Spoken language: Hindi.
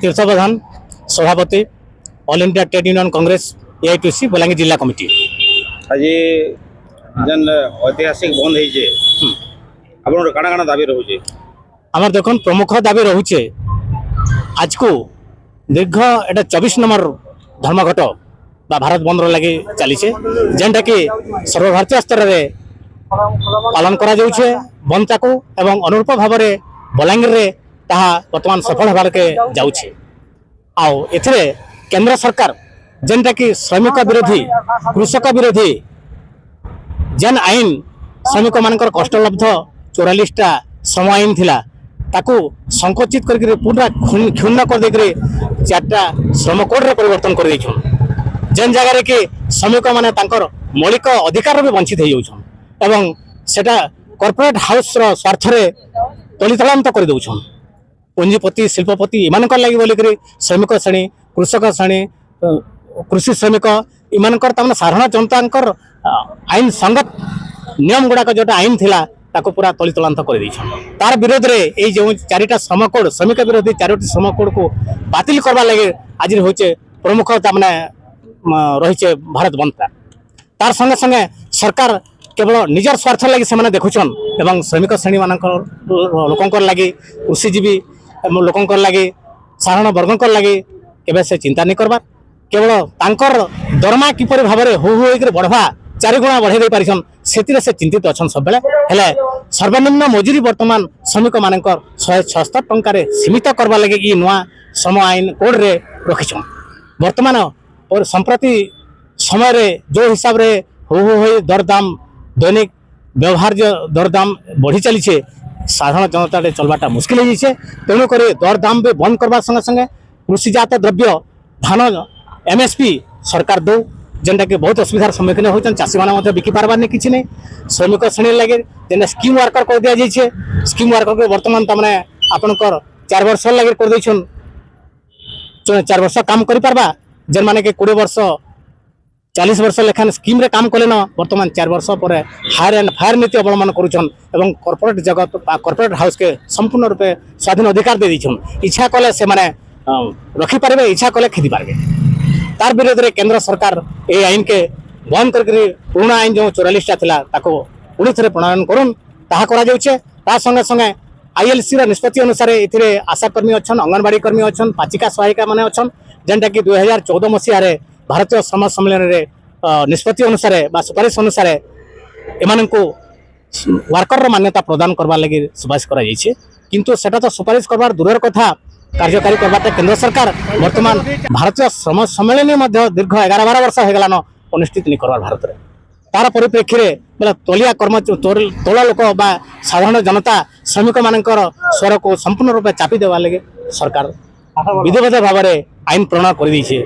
तीर्थ प्रधान सभापति all India trade union Congress AITC Balangir जिला कमिटी। आज जन ऐतिहासिक बंद होइजे आपण काना काना दाबी रहउजे आमर देखन प्रमुख दाबी रहुचे आज को दीर्घ एटा 24 नंबर धर्मघट बा भारत बंद लगे चली जेनटा कि सर्वभारतीय स्तर में पालन करा जाउछे बंद ताकू एवं अनुरूप भाव में बलांगीर रे ताहा वर्तमान सफल होबार के जाउछे। आउ एथिरे केंद्र सरकार जेनटा कि श्रमिक विरोधी कृषक विरोधी जेन आईन श्रमिक मानकर कष्टलब्ध 44टा श्रम आईन थिला ताकू संकोचित करके पूरा क्षुण्ण कर देकर 4टा श्रम कोड रे परिवर्तन कर दैछन जेन जगह कि श्रमिक माने तांकर मौलिक अधिकार भी वंचित हो जाउछन एवं सेटा कॉर्पोरेट हाउस रो स्वार्थ रे तलितलांत कर दउछन। पूंजीपति शिल्पपति इमानकर लागि बोलिकरी श्रमिक श्रेणी कृषक श्रेणी कृषि श्रमिक इमानकर तमन साधारण जनतांकर आईन संगत नियम गुड़ाक जोटा आईन थिला ताको पूरा तलितलांत कर दैछन। तार विरोध रे ए जो 4टा श्रम कोड श्रमिक विरोधी 4टी श्रम कोड को बातिल करबा लागि आज होचे प्रमुख तमने रहिचे भारत बंद। तार संगे संगे सरकार केवल निजर स्वार्थ लगी से देखुछन एवं श्रमिक श्रेणी मानकर लोकंकर लगी कृषिजीवी लोकंकर लगी साधारण वर्गंकर लगी केबे से चिंता नहीं करबा केवल तांकर दरमा किपरि भाव में हु होकर बढ़वा 4 गुणा बढ़े दे पारिछन सेतिरे से चिंतित अछन सब बेले हेले सर्वनिम्न मजूरी वर्तमान श्रमिक मानकर 176 टंका रे सीमित करबा लगे ई नवा श्रम आईन कोड रे रखिछन। वर्तमान और संप्रति समय रे जो हिसाब रे हु दरदाम दैनिक व्यवहार्य दरदाम बढ़ी चली साधारण जनता चलवाटा मुस्किल हो जाए तेणुक दरदाम भी बंद करवा संगे संगे कृषिजात द्रव्य धान एमएसपी सरकार दो जेनटा कि बहुत असुविधार सम्मुखीन होती चाषी मैंने बिकी पार्बार नहीं किसी नहीं श्रमिक श्रेणी लगे जेन स्कीम वर्कर कर दि जाइए स्कीम वर्कर को बर्तमान तमें आपंकर 4 वर्ष लगे कर देछन 4 वर्ष काम कर पार्बा जेन माने के 20 वर्ष 40 वर्ष लेखान स्कीम रे काम कले न वर्तमान 4 वर्ष पर हायर एंड फायर नीति अवलंबन करुछन एवं कॉर्पोरेट जगत कॉर्पोरेट हाउस के संपूर्ण रूपे स्वाधीन अधिकार दे दीछन इच्छा कले से माने रखी पारबे इच्छा कले खिदी पारबे। तार विरोध रे केंद्र सरकार ए आईन के बंद करके पुराना आईन जो 44टा थिला ताको पुणी थे प्रणयन करुन ताहा करा जाउछे। ता संगे संगे आईएलसी रा निष्पत्ति अनुसार एथिरे आशाकर्मी अछन अंगनवाड़ी कर्मी अछन पाचिका सहायिका माने अछन जेनटा कि 2014 मसीह रे भारतीय श्रम सम्मेलन रे निष्पत्ति अनुसार बा सुपारिश अनुसार एमान को वर्कर मान्यता प्रदान करबा लगी सुपारिश करा जाइछे किंतु सेटा तो सुपारिश करबार दूरर कथा कार्यकारी करबाटा केंद्र सरकार वर्तमान भारतीय श्रम सम्मेलन मध्य दीर्घ 11-12 वर्ष हो गलान अनुष्ठित नहीं करबार भारत रे तार परिप्रेक्षी रे बोला तलिया कर्म तोला लोक बा साधारण जनता श्रमिक मानकर स्वर को संपूर्ण रूप चापी देवा लगे सरकार विधिवत भाव में आईन प्रणयन कर दी।